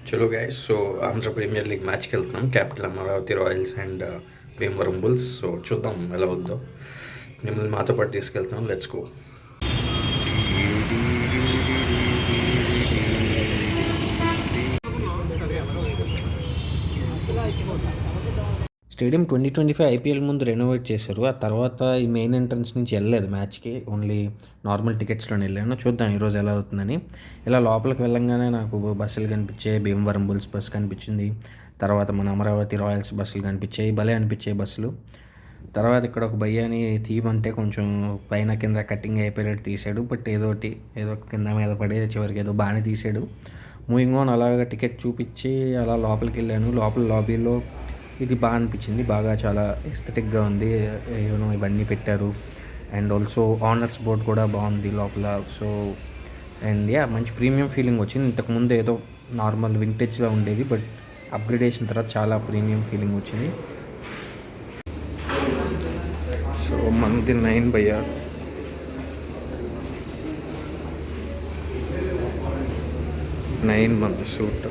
చలో guys, so Andhra premier league మ్యాచ్కి వెళ్తున్నాం. Capital Amaravati royals and Bhimavaram bulls. So చూద్దాం ఎలా వద్దో. మిమ్మల్ని మాతో పాటు తీసుకెళ్తాం. Let's go. స్టేడియం 2025 ఐపీఎల్ ముందు రెనోవేట్ చేశారు. ఆ తర్వాత ఈ మెయిన్ ఎంట్రన్స్ నుంచి వెళ్ళలేదు మ్యాచ్కి, ఓన్లీ నార్మల్ టికెట్స్లో వెళ్ళాను. చూద్దాం ఈరోజు ఎలా అవుతుందని. ఇలా లోపలికి వెళ్ళంగానే నాకు బస్సులు కనిపించాయి. భీమవరం బుల్స్ బస్సు కనిపించింది, తర్వాత మన అమరావతి రాయల్స్ బస్సులు కనిపించాయి. భలే అనిపించాయి బస్సులు. తర్వాత ఇక్కడ ఒక భయ్యాని తీయమంటే కొంచెం పైన కింద కటింగ్ అయిపోయేటట్టు తీసాడు. బట్ ఏదో కింద మీద పడి చివరికి ఏదో బాగానే తీసాడు. మూవింగ్ ఆన్ అలాగా టికెట్ చూపించి అలా లోపలికి వెళ్ళాను. లోపల లాబీలో ఇది బాగా అనిపించింది. బాగా చాలా ఎస్థెటిక్గా ఉంది. ఇవన్నీ పెట్టారు. అండ్ ఆల్సో ఆనర్స్ బోర్డ్ కూడా బాగుంది లోపల. సో అండ్ మంచి ప్రీమియం ఫీలింగ్ వచ్చింది. ఇంతకుముందు ఏదో నార్మల్ వింటేజ్లో ఉండేది, బట్ అప్గ్రేడేషన్ తర్వాత చాలా ప్రీమియం ఫీలింగ్ వచ్చింది. సో మనది 9 భయ్యా. మన సూట్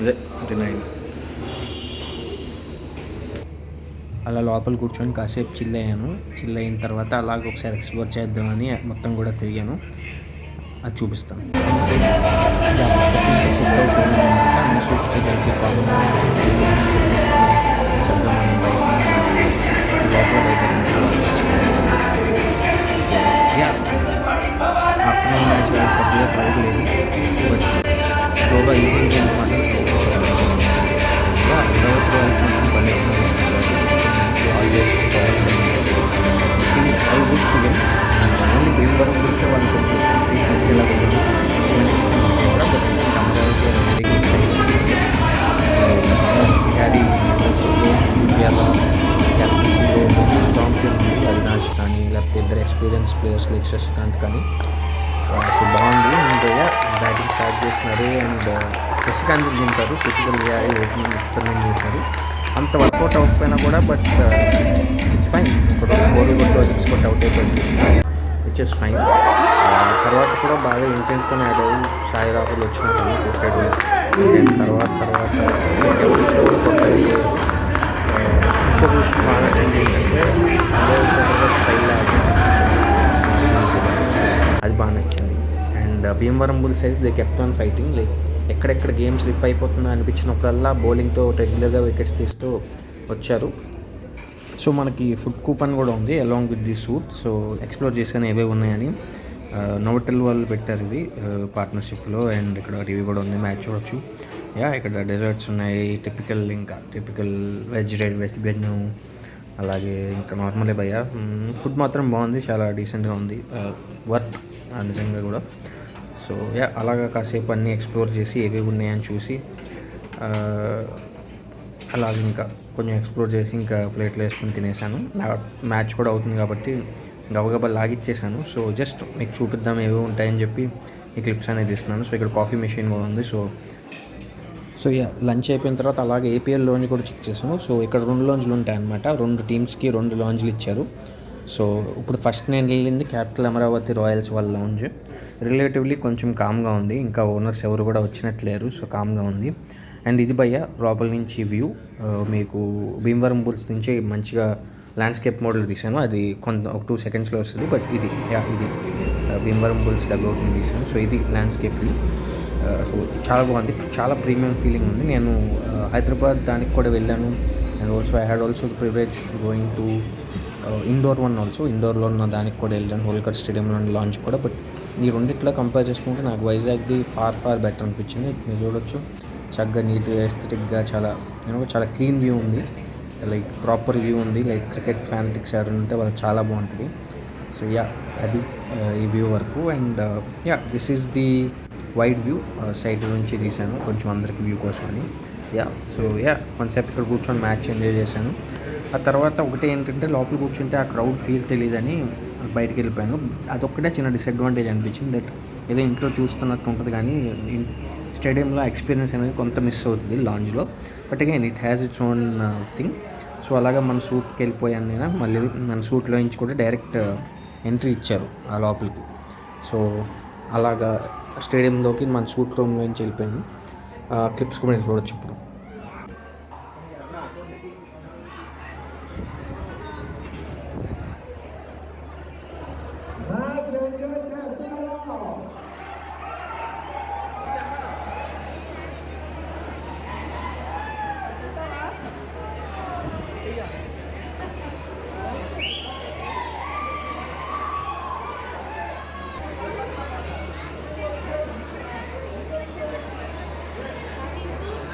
అదే 9. అలా లోపల కూర్చొని కాసేపు చిల్ అయిన తర్వాత అలాగ ఒకసారి ఎక్స్ప్లోర్ చేద్దామని మొత్తం కూడా తిరిగాను. అది చూపిస్తాను. ఆఫ్టర్నూన్ మ్యాచ్ పెద్దగా క్రౌడ్ లేదు, బట్ స్లోగా ఈవినింగ్ గేమ్ మాత్రం ఓన్లీ భీమవరం గురించి వాళ్ళకి తీసుకొచ్చేలా ఉంటుంది. క్యారీ ఇండియాలో క్యాప్టెన్సీలో ఛాంపియన్ ఉంది అవినాష్ కానీ, లేకపోతే ఇద్దరు ఎక్స్పీరియన్స్ ప్లేయర్స్ లైక్ శశికాంత్ కానీ. సో బాగుంది. అండ్ బ్యాటింగ్ స్టార్ట్ చేసినారు. అండ్ శశికాంత్ దింటారు. టిపికల్ వ్యారీ ఓపెనింగ్ ఎక్స్పెరిమెంట్ చేశారు. అంత వర్కౌట్ అవ్వకపోయినా కూడా, బట్ ఇట్స్ ఫైన్. ఒక 4 కొట్టు 6 కొట్టు అవుట్ అయిపోయింది, విచ్ ఇస్ ఫైన్. తర్వాత కూడా బాగా ఇంటెంట్తోనే ఆడారు. సాయి రాహుల్ వచ్చినట్టు కొట్టాడు. తర్వాత కొట్టాడు. ఇంకొక విషయం బాగా ఏంటంటే స్టైల్ అది బాగా నచ్చింది. అండ్ భీమవరం బుల్స్ అయితే they kept on fighting. Like ఎక్కడెక్కడ గేమ్ స్లిప్ అయిపోతుందో అనిపించినప్పుడల్లా బౌలింగ్తో రెగ్యులర్గా వికెట్స్ తీస్తూ వచ్చారు. సో మనకి ఫుడ్ కూపన్ కూడా ఉంది along with the suit. So explore చేసాను ఏవేవి ఉన్నాయని. నోవటెల్ వాళ్ళు పెట్టారు ఇది పార్ట్నర్షిప్లో. అండ్ ఇక్కడ రివ్యూ కూడా ఉంది, మ్యాచ్ చూడొచ్చు. ఇక్కడ డెజర్ట్స్ ఉన్నాయి. టిపికల్ వెజ్ మెనూ, అలాగే ఇంకా నార్మలే భయ్యా. ఫుడ్ మాత్రం బాగుంది, చాలా డీసెంట్గా ఉంది, వర్త్ నిజంగా కూడా. సో అలాగా కాసేపు అన్నీ ఎక్స్ప్లోర్ చేసి ఏవేవి ఉన్నాయని చూసి అలాగే ఇంకా కొంచెం ఎక్స్ప్లోర్ చేసి ఇంకా ప్లేట్లో వేసుకొని తినేసాను. మ్యాచ్ కూడా అవుతుంది కాబట్టి గబగబా లాగిచ్చేసాను. సో జస్ట్ మీకు చూపిద్దాం ఏవేవి ఉంటాయని చెప్పి ఈ క్లిప్స్ అనేది ఇస్తున్నాను. సో ఇక్కడ కాఫీ మెషిన్ కూడా ఉంది. సో లంచ్ అయిపోయిన తర్వాత అలాగే ఏపీఎల్ లాంజ్ కూడా చెక్ చేశాను. సో ఇక్కడ 2 లాంజ్లు ఉంటాయి అన్నమాట. 2 టీమ్స్కి 2 లాంజ్లు ఇచ్చారు. సో ఇప్పుడు ఫస్ట్ నేను వెళ్ళింది క్యాపిటల్ అమరావతి రాయల్స్ వాళ్ళ లాంజ్. రిలేటివ్లీ కొంచెం కామ్గా ఉంది, ఇంకా ఓనర్స్ ఎవరు కూడా వచ్చినట్లేరు. సో కామ్గా ఉంది. అండ్ ఇది భయ్య లోపల నుంచి వ్యూ. మీకు భీమవరం బుల్స్ నుంచి మంచిగా ల్యాండ్స్కేప్ మోడల్ తీసాను. అది ఒక 2 సెకండ్స్లో వస్తుంది. బట్ ఇది భీమవరం బుల్స్ డగ్అవుట్ని తీసాను. సో ఇది ల్యాండ్స్కేప్ వ్యూ. సో చాలా బాగుంది, చాలా ప్రీమియం ఫీలింగ్ ఉంది. నేను హైదరాబాద్ దానికి కూడా వెళ్ళాను. And also I had also the privilege going to Indore one also. ఇండోర్లో ఉన్న దానికి కూడా వెళ్ళాను, హోల్కర్ స్టేడియంలో లాంచ్ కూడా. బట్ ఈ రెండిట్లో కంపేర్ చేసుకుంటే నాకు వైజాగ్ది ఫార్ బెటర్ అనిపించింది. మీరు చూడొచ్చు, చక్కగా నీట్గా ఎస్థెటిక్గా చాలా క్లీన్ వ్యూ ఉంది. లైక్ ప్రాపర్ వ్యూ ఉంది. లైక్ క్రికెట్ ఫ్యానటిక్స్ ఎవరైనా ఉంటే వాళ్ళకి చాలా బాగుంటుంది. సో అది ఈ వ్యూ వరకు. And this is the wide view. Side నుంచి తీసాను కొంచెం అందరికి వ్యూ కోసం అని. సో కొంతసేపు ఇక్కడ కూర్చొని మ్యాచ్ ఎంజాయ్ చేశాను. ఆ తర్వాత ఒకటి ఏంటంటే లోపల కూర్చుంటే ఆ క్రౌడ్ ఫీల్ తెలియదని బయటికి వెళ్ళిపోయాను. అదొక్కటే చిన్న డిసడ్వాంటేజ్ అనిపించింది. దట్ ఏదో ఇంట్లో చూస్తున్నట్టు ఉంటుంది, కానీ స్టేడియంలో ఎక్స్పీరియన్స్ అనేది కొంత మిస్ అవుతుంది లాంజ్లో. But again it has its own thing. So అలాగా మన సూట్కి వెళ్ళిపోయాను నేను. మళ్ళీ మన సూట్లో నుంచి కూడా డైరెక్ట్ ఎంట్రీ ఇచ్చారు ఆ లోపలికి. సో అలాగా స్టేడియంలోకి మన సూట్ రూమ్ నుంచి వెళ్ళిపోయాను. క్లిప్స్ కూడా చూడొచ్చు ఇప్పుడు.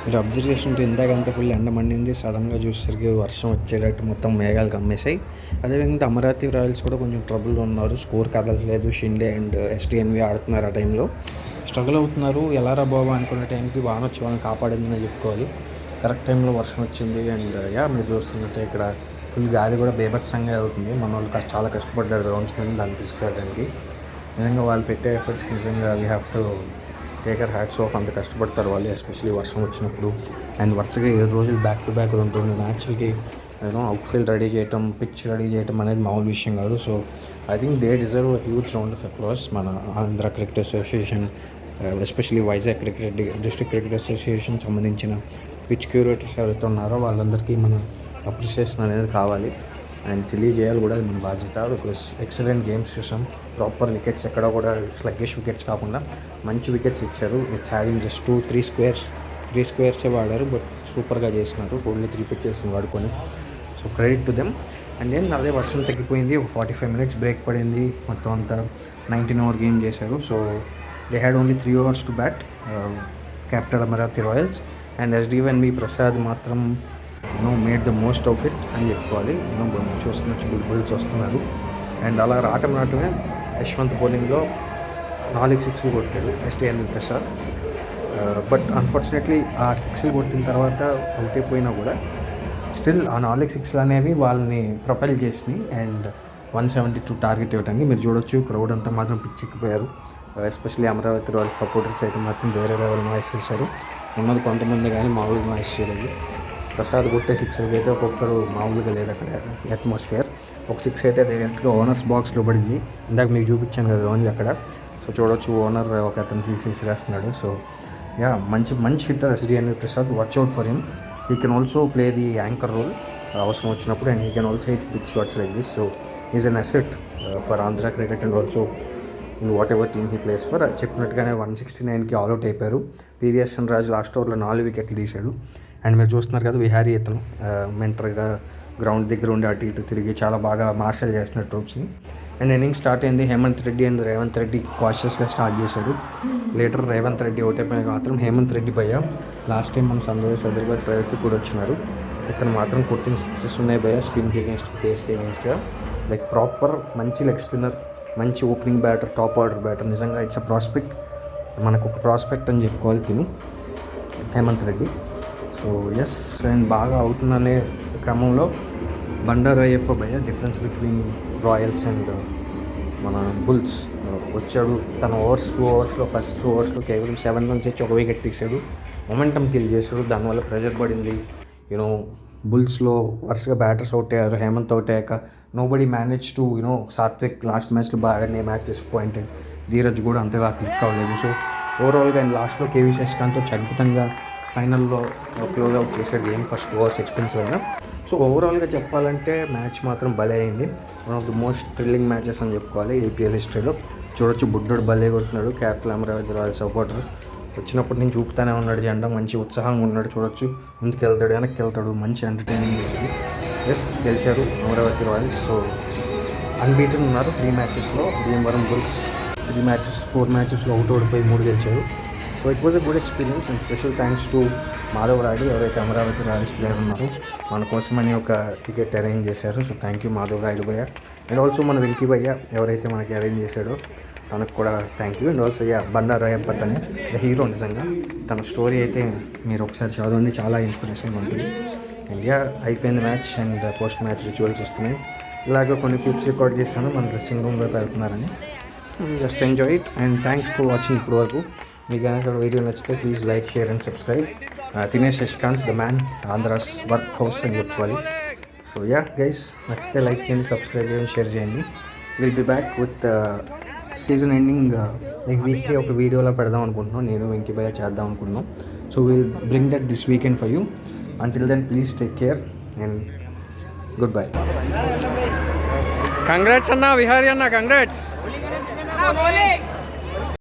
మీరు అబ్జర్వ్ చేస్తుంటే ఇందాకంతా ఫుల్ ఎండ మండింది, సడన్గా చూసేసరికి వర్షం వచ్చేటట్టు మొత్తం మేఘాలు కమ్మేశాయి. అదేవిధంగా అమరావతి రాయల్స్ కూడా కొంచెం ట్రబుల్లో ఉన్నారు, స్కోర్ కదలలేదు. షిండే అండ్ ఎస్టీఎన్వి ఆడుతున్నారు, ఆ టైంలో స్ట్రగుల్ అవుతున్నారు. ఎలా రా బాబు అనుకునే టైంకి వాన వచ్చి వాళ్ళని కాపాడిందని చెప్పుకోవాలి. కరెక్ట్ టైంలో వర్షం వచ్చింది. అండ్ మీరు చూస్తున్నట్టే ఇక్కడ ఫుల్ గాలి కూడా బేభత్సంగా అవుతుంది. మన వాళ్ళు చాలా కష్టపడ్డారు గ్రౌండ్స్ మీద దాన్ని తీసుకెళ్ళడానికి. నిజంగా వాళ్ళు పెట్టే ఎఫర్ట్స్కి నిజంగా we have to taker hats off. అంత కష్టపడతారు వాళ్ళు, ఎస్పెషలీ వర్షం వచ్చినప్పుడు. అండ్ వరుసగా 7 రోజులు బ్యాక్ టు బ్యాక్ 2 మ్యాచ్లకి అవుట్ఫీల్డ్ రెడీ చేయటం, పిచ్ రెడీ చేయటం అనేది మామూలు విషయం కాదు. So I think they deserve huge round of applause. మన Andhra cricket association, especially Vizag district cricket association సంబంధించిన పిచ్ క్యూరేటర్స్ ఎవరైతే ఉన్నారో వాళ్ళందరికీ మన అప్రిసియేషన్ అనేది కావాలి అండ్ తెలియజేయాలి కూడా, అది మన బాధ్యత. బికాస్ ఎక్సలెంట్ గేమ్స్ చూసాం, ప్రాపర్ వికెట్స్, ఎక్కడ కూడా స్లగ్గిష్ వికెట్స్ కాకుండా మంచి వికెట్స్ ఇచ్చారు. విత్ హ్యావింగ్ జస్ట్ 3 స్క్వేర్సే వాడారు, బట్ సూపర్గా చేసినారు. ఓన్లీ 3 పిచ్చెస్ని వాడుకొని. So credit to them. And then అదే వర్షం తగ్గిపోయింది, ఒక 45 minutes బ్రేక్ పడింది. మొత్తం అంతా 19 over గేమ్ చేశారు. So they had only 3 overs to bat, capital Amaravati royals. And SDNV Prasad మాత్రం made the most of it అని చెప్పుకోవాలి. చూస్తున్నట్టు బిగ్ బుల్స్ వస్తున్నారు. అండ్ అలా రావటమే యశ్వంత్ బౌలింగ్లో 4 6 కొట్టాడు ఎస్టీఎన్వి ప్రసాద్. బట్ అన్ఫార్చునేట్లీ ఆ 6 కొట్టిన తర్వాత అవుట్ అయిపోయినా కూడా స్టిల్ ఆ 4 6 అనేవి వాళ్ళని ప్రొపైల్ చేసినాయి. అండ్ 172 టార్గెట్ ఇవ్వడానికి మీరు చూడొచ్చు. క్రౌడ్ అంతా మాత్రం పిచ్చెక్కిపోయారు. ఎస్పెషల్లీ అమరావతి రాయల్స్ సపోర్టర్స్ అయితే మాత్రం వేరే లెవెల్ నాయిస్ చేశారు. ఉన్నది కొంతమంది కానీ మామూలుగా నాయిస్ చేయలేదు. ప్రసాద్ కొట్టే 6 అయితే ఒక్కొక్కరు మామూలుగా లేదు అక్కడ అట్మాస్ఫియర్. ఒక 6 అయితే డైరెక్ట్గా ఓనర్స్ బాక్స్లో పడింది. ఇందాక మీకు చూపించాను కదా ఓన్లీ అక్కడ. సో చూడొచ్చు, ఓనర్ ఒక అతను తీసేసి రాస్తున్నాడు. సో యా, మంచి hitter SDNV Prasad. Watch out for him. He can also play the anchor role అవసరం వచ్చినప్పుడు. And he can also hit big shots like this. So is an asset for Andhra cricket and also in whatever team he plays for. చెప్పినట్టుగానే 169కి all out అయిపోయారు. PVSN Raju last ఓవర్లో 4 వికెట్లు తీశాడు. And మీరు చూస్తున్నారు కదా, విహారీ ఇతను మెంటర్గా గ్రౌండ్ దగ్గర ఉండి అటు ఇటు తిరిగి చాలా బాగా మార్షల్ చేస్తున్నారు ట్రూప్స్ని. అండ్ ఇన్నింగ్ స్టార్ట్ అయింది. హేమంత్ రెడ్డి అండ్ రేవంత్ రెడ్డి కాషియస్గా స్టార్ట్ చేశాడు. లేటర్ రేవంత్ రెడ్డి అవుట్ అయిపోయిన మాత్రం హేమంత్ రెడ్డి భయ్య లాస్ట్ టైం మన సన్రైజర్స్ హైదరాబాద్ ట్రయల్స్కి కూడా వచ్చినారు. ఇతను మాత్రం కొట్టిన 6 ఉన్నాయి భయ్య, స్పిన్కి అగేన్స్ట్, పేస్కి అగేన్స్ట్గా. లైక్ ప్రాపర్ మంచి లెగ్ స్పిన్నర్, మంచి opening batter, top order batter. నిజంగా ఇట్స్ అ ప్రాస్పెక్ట్, మనకు ఒక ప్రాస్పెక్ట్ అని చెప్పుకోవాలి తిని Hemanth Reddy. So yes, and బాగా అవుతుందనే క్రమంలో బండారయ్యప్ప భయ్య, డిఫరెన్స్ బిట్వీన్ రాయల్స్ అండ్ మన బుల్స్ వచ్చాడు. తన 2 ఓవర్స్లో ఫస్ట్ 2 ఓవర్స్లో కేవలం 7 runs ఇచ్చి 1 wicket తీసాడు. మొమెంటం కిల్ చేశాడు. దానివల్ల ప్రెషర్ పడింది. బుల్స్లో వరుసగా బ్యాటర్స్ అవుట్ అయ్యారు. హేమంత్ అవుట్ అయ్యాక nobody manage to Sathvik last మ్యాచ్లో బాగానే మ్యాచ్ డిసప్పాయింటెడ్. ధీరజ్ కూడా అంతగా క్లిక్ అవ్వలేదు. సో ఓవరాల్గా అండ్ లాస్ట్లో కేవీ శశికాంత్తో అద్భుతంగా ఫైనల్లో క్లోజ్ అవుట్ చేశాడు గేమ్ ఫస్ట్ 2 hours ఎక్స్పెన్సివ్ అయినా. సో ఓవరాల్గా చెప్పాలంటే మ్యాచ్ మాత్రం భలే అయింది. One of the most thrilling matches అని చెప్పుకోవాలి ఏపీఎల్ హిస్టరీలో. చూడొచ్చు, బుడ్డోడు భలే కొడుతున్నాడు. క్యాపిటల్ అమరావతి రాయల్ సపోర్టర్ వచ్చినప్పటి నుంచి చూపుతానే ఉన్నాడు జెండా. మంచి ఉత్సాహంగా ఉన్నాడు. చూడొచ్చు, ముందుకు వెళ్తాడు, వెనక్కి వెళ్తాడు. మంచి ఎంటర్టైనింగ్ ఉంది. ఎస్, గెలిచారు అమరావతి రాయల్స్. సో అన్బీటెన్ ఉన్నారు 3 matchesలో. భీమవరం బుల్స్ 4 matchesలో అవుట్ ఓడిపోయి 3 గెలిచారు. So it was a good experience. And special thanks to Madhav Rayudu, ఎవరైతే అమరావతి రాయల్స్ ప్లేయర్ ఉన్నారో మన కోసమని ఒక టికెట్ అరేంజ్ చేశారు. So thank you Madhav Rayudu భయ్య. అండ్ ఆల్సో మన విల్కీ భయ్య ఎవరైతే మనకి అరేంజ్ చేశాడో తనకు కూడా థ్యాంక్ యూ. అండ్ ఆల్సో బండారయ్యప్ప తనే ద హీరో. నిజంగా తన స్టోరీ అయితే మీరు ఒకసారి చదవండి, చాలా ఇన్స్పిరేషన్ ఉంటుంది. ఇండియా అయిపోయింది match and post match rituals వస్తున్నాయి. ఇలాగ కొన్ని క్లిప్స్ రికార్డ్ చేశాను. మన డ్రెస్సింగ్ రూమ్లోకి వెళ్తున్నారని. Just enjoy it and thanks for watching ఇప్పటి వరకు. మీకు కనుక వీడియో నచ్చితే please like, share and subscribe. Dinesh Shashikanth the man, Andhra's work house అని చెప్పుకోవాలి. సో యా గైస్, నచ్చితే లైక్ చేయండి, సబ్స్క్రైబ్ చేయండి, షేర్ చేయండి. Will be back with season ending like weekly ఒక వీడియోలో పెడదాం అనుకుంటున్నాం. నేను వెంకీ భయ్య చేద్దాం అనుకుంటున్నాం. So will bring that this weekend for you. Until then please take care and goodbye. Congrats అన్న విహారీ అన్న, కంగ్రాట్స్.